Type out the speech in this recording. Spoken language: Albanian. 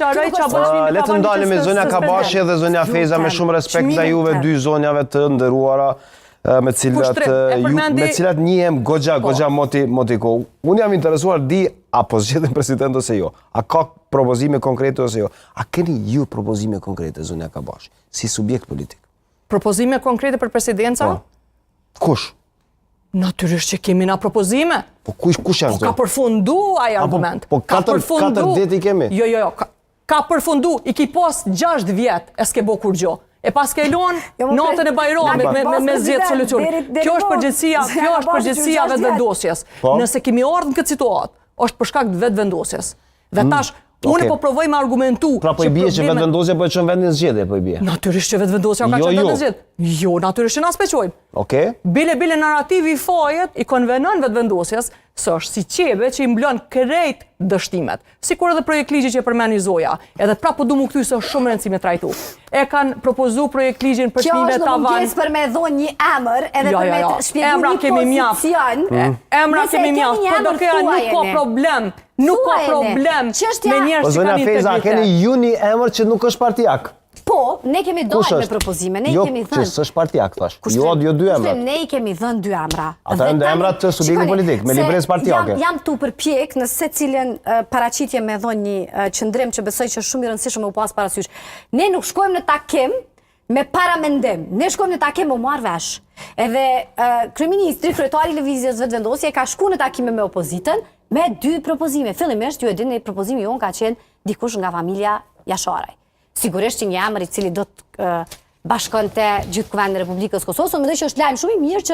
Le të ndalemi zonja Kabashi dhe zonja Feza me shumë respekt ndaj juve dy zonjave të nderuara me cilat njihem goxha moti kohë. Unë jam interesuar di apo zgjedhin president ose jo. A ka propozime konkrete ose jo? A keni ju propozime konkrete zonja Kabashi si subjekt politik? Propozime konkrete për presidenca? Kush? Natyrisht që kemi na propozime. Po kush janë? Ka përfundu ai argument. Po 4 vjet i kemi? Jo. Ka përfundu, i ki pas 6 vjet, e s'ke bo kur gjo. E pas ke lon natën e Bajramit me zgjedh solucion. Kjo është përgjithësia vetëvendosjes. Nëse kemi ardhur në këtë situatë, është për shkak të vetëvendosjes. Vetash unë po provoj me argumentu. Pra po i bie që vetëvendosja po e çon vendin zgjedhje, po i bie. Natyrisht që vetëvendosja ka qenë vendin zgjedhje. Jo, natyrisht që na speqojmë. Okej. Bile narrativi i fajet i konvenon vetëvendosjes së është si qebe që i mblon krejt dështimet. Sikur edhe projekt ligji që përmeni Zoja, edhe prapë du mu këty se është shumë rëndësishme trajtu. E kanë propozu projekt ligjin për çmimet tavan. Kjo është në mungesë për me dhonë një emër edhe për me shpjegu një pozicion. Emra kemi mjaft, po do këja nuk ka problem. Nuk ka problem me njerëz që kanë integritet. Zonja Feza, keni ju një emër që nuk është partijak? Po, ne kemi dojnë me propozime, ne i kemi thënë. Jo, që s'është partijak, thash. Jo 2 emrat. Ne i kemi thënë 2 emra. Ata janë emrat të subjektit politik, me libres partijake. Jam tu përpjek në se cilën paraqitje me dhënë një qëndrim që besoj që është shumë i rëndësishëm me u pas parasysh. Ne nuk shkojmë në takim me paramendim. Ne shkojmë në takim me marrë vesh. Edhe kryeministri, kryetari i lëvizjes vetëvendosje ka shku në takime me opozitën me 2 propozime. Fillimisht ju e dini propozimi jon ka qenë dikush nga familja Jasharaj. Sigurisht që një emër i cili do të bashkonte gjithë kuvendin e Republikës Kosovës, mendoj që është lajm shumë i mirë që